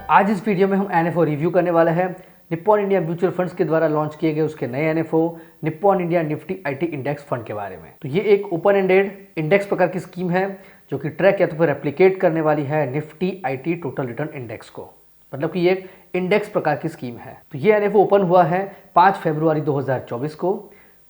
आज इस वीडियो में हम एनएफओ रिव्यू करने वाले हैं निप्पॉन इंडिया म्यूचुअल फंड्स के द्वारा लॉन्च किए गए उसके नए NFO Nippon India Nifty IT index fund के बारे में। तो ये एक ओपन एंडेड इंडेक्स प्रकार की स्कीम है जो कि ट्रैक या तो फिर रेप्लिकेट करने वाली है Nifty IT total return index को, मतलब कि ये एक इंडेक्स प्रकार की स्कीम है। तो ये एनएफओ ओपन हुआ है 5 फरवरी 2024 को,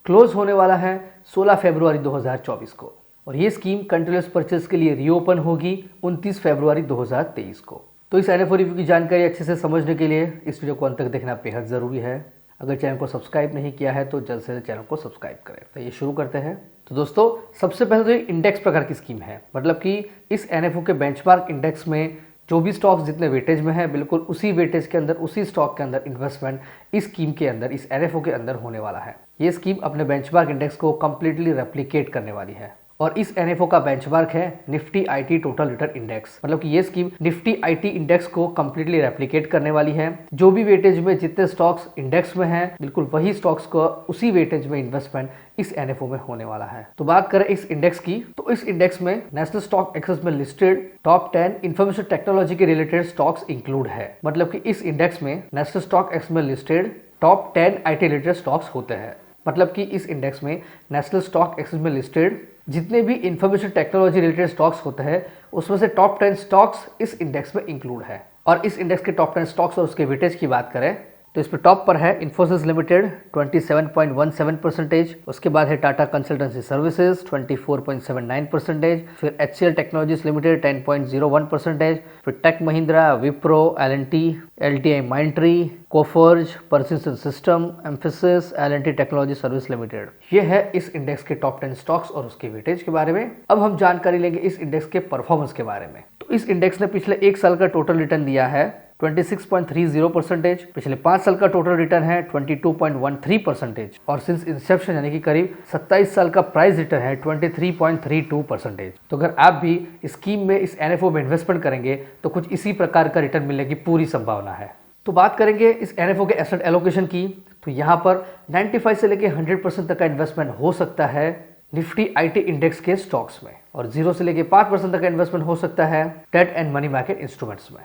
क्लोज होने वाला है 16 फरवरी 2024 को, और ये स्कीम कंटिन्यूअस परचेज के लिए रीओपन होगी 29 फरवरी 2023 को। तो इस एनएफओ रिव्यू की जानकारी अच्छे से समझने के लिए इस वीडियो को अंत तक देखना बेहद ज़रूरी है। अगर चैनल को सब्सक्राइब नहीं किया है तो जल्द से जल्द चैनल को सब्सक्राइब करें। तो ये शुरू करते हैं। तो दोस्तों, सबसे पहले तो ये इंडेक्स प्रकार की स्कीम है, मतलब कि इस एनएफओ के बेंचमार्क इंडेक्स में जो भी स्टॉक्स जितने वेटेज में है, बिल्कुल उसी वेटेज के अंदर, उसी स्टॉक के अंदर इन्वेस्टमेंट इस स्कीम के अंदर, इस एनएफओ के अंदर होने वाला है। ये स्कीम अपने बेंचमार्क इंडेक्स को कंप्लीटली रेप्लिकेट करने वाली है, और इस एनएफओ का बेंचमार्क है Nifty IT total return index, मतलब कि ये स्कीम निफ्टी आईटी इंडेक्स को कंप्लीटली रेप्लिकेट करने वाली है। जो भी वेटेज में जितने स्टॉक्स इंडेक्स में हैं, बिल्कुल वही स्टॉक्स को उसी वेटेज में इन्वेस्टमेंट इस एनएफओ में होने वाला है। तो बात करें इस इंडेक्स की, तो इस इंडेक्स में नेशनल स्टॉक एक्सचेंज में लिस्टेड टॉप 10 इंफॉर्मेशन टेक्नोलॉजी के रिलेटेड स्टॉक्स इंक्लूड है, मतलब कि इस इंडेक्स में नेशनल स्टॉक एक्सचेंज में listed top 10 IT related stocks होते हैं। मतलब कि इस इंडेक्स में नेशनल स्टॉक एक्सचेंज में लिस्टेड जितने भी इंफॉर्मेशन टेक्नोलॉजी रिलेटेड स्टॉक्स होते हैं उसमें से टॉप 10 स्टॉक्स इस इंडेक्स में इंक्लूड है। और इस इंडेक्स के टॉप 10 स्टॉक्स और उसके वेटेज की बात करें तो इस पर टॉप पर है इन्फोसिस लिमिटेड 27.17%, उसके बाद है टाटा कंसल्टेंसी सर्विसेज 24.79%, फिर एचसीएल टेक्नोलॉजीज लिमिटेड 10.01%, फिर tech Mahindra, Wipro, LNT, LTI Mindtree, Coforge, persistent system, Mphasis, LNT technology service limited. ये है इस इंडेक्स के टॉप 10 स्टॉक्स और उसके वेटेज के बारे में। अब हम जानकारी लेंगे इस इंडेक्स के परफॉर्मेंस के बारे में। तो इस इंडेक्स ने पिछले एक साल का टोटल रिटर्न दिया है 26.30%, पिछले 5 साल का टोटल रिटर्न है 22.13%, और सिंस इंसेप्शन यानी कि करीब 27 साल का प्राइस रिटर्न है 23.32%। तो अगर आप भी इस स्कीम में, इस एनएफओ में इन्वेस्टमेंट करेंगे तो कुछ इसी प्रकार का रिटर्न मिलने की पूरी संभावना है। तो बात करेंगे इस एनएफओ के एसेट एलोकेशन की, तो यहाँ पर 95 से लेकर 100% तक का इन्वेस्टमेंट हो सकता है निफ्टी आईटी इंडेक्स के स्टॉक्स में, और 0 से लेकर 5% तक का इन्वेस्टमेंट हो सकता है debt and money market instruments में।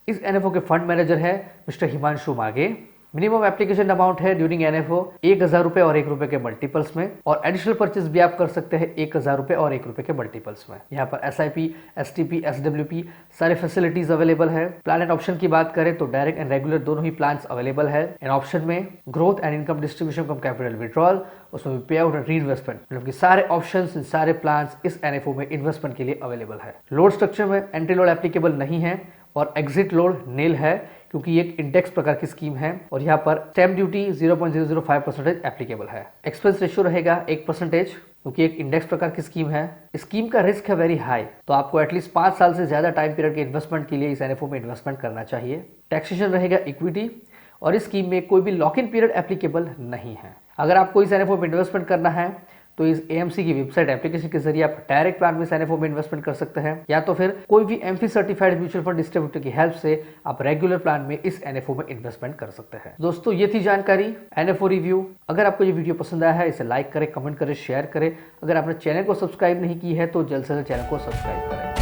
इस एनएफओ के फंड मैनेजर है mister Himanshu Mage. Minimum application amount है ड्यूरिंग एनएफओ 1000 रुपए और 1 रुपए के मल्टीपल्स में, और एडिशनल परचेज भी आप कर सकते हैं 1000 रुपए और 1 रुपए के मल्टीपल्स में। यहाँ पर एसआईपी, एसटीपी, एसडब्ल्यूपी सारे फैसिलिटीज अवेलेबल है। प्लान एंड ऑप्शन की बात करें तो डायरेक्ट एंड रेगुलर दोनों ही प्लान्स अवेलेबल है। एंड ऑप्शन में growth and income distribution come capital withdrawal, उसमें भी पे आउट एंड री इन्वेस्टमेंट, मतलब कि सारे ऑप्शन, सारे प्लान इस एनएफओ में इन्वेस्टमेंट के लिए अवेलेबल है। लोड स्ट्रक्चर में एंट्री लोड एप्लीकेबल नहीं है और एग्जिट लोड नील है, क्योंकि ये एक इंडेक्स प्रकार की स्कीम है, और यहाँ पर स्टैम्प ड्यूटी 0.005% एप्लीकेबल है। एक्सपेंस रेशियो रहेगा 1%, क्योंकि एक इंडेक्स प्रकार की स्कीम है। स्कीम का रिस्क है वेरी हाई, तो आपको एटलीस्ट 5 साल से ज्यादा टाइम पीरियड के इन्वेस्टमेंट के लिए इस एनएफओ में इन्वेस्टमेंट करना चाहिए। टैक्सेशन रहेगा इक्विटी, और इस स्कीम में कोई भी लॉक इन पीरियड एप्लीकेबल नहीं है। अगर आपको इस एनएफओ में इन्वेस्टमेंट करना है तो इस एएमसी की वेबसाइट एप्लीकेशन के जरिए आप डायरेक्ट प्लान में एनएफओ में इन्वेस्टमेंट कर सकते हैं, या तो फिर कोई भी AMFI certified mutual fund distributor की हेल्प से आप रेगुलर प्लान में इस एनएफओ में इन्वेस्टमेंट कर सकते हैं। दोस्तों, ये थी जानकारी एनएफओ रिव्यू। अगर आपको ये वीडियो पसंद आया है इसे लाइक करें, कमेंट करें, शेयर करें। अगर आपने चैनल को सब्सक्राइब नहीं की है तो जल्द से जल्द चैनल को सब्सक्राइब करें।